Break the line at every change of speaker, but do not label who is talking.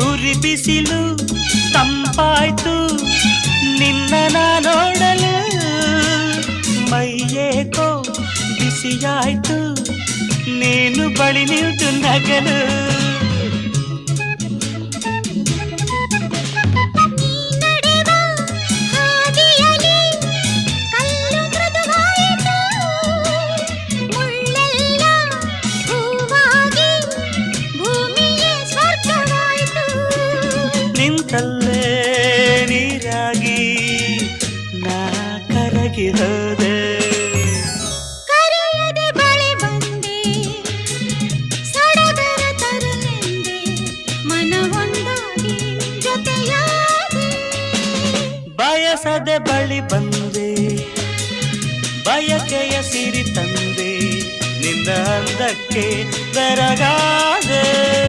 ಉರಿ ಬಿಸಿಲು ತಂಪಾಯ್ತು ನಿನ್ನ ನೋಡಲು ಮೈಯೇಕೋ ಬಿಸಿಯಾಯ್ತು ನೀನು ಬಳಿ ನಿಂತು ನಗಲು ನಿಂತಲ್ಲೇ ನೀರಾಗಿ ನಾ ಕರಗಿ ಹೋದೆ
ಕರೆಯದೆ ಬಳಿ ಬಂದೆ ಸಡಗರ ತರಲೆಂದೆ ಮನವೊಂದಾಗಿ ಜೊತೆಯಾದೆ
ಬಯಸದೆ ಬಳಿ ಬಂದೆ ಬಯಕೆಯ ಸಿರಿ ತಂದೆ ನಿನ್ನ ಅಂದಕ್ಕೆ ಬೆರಗಾದೆ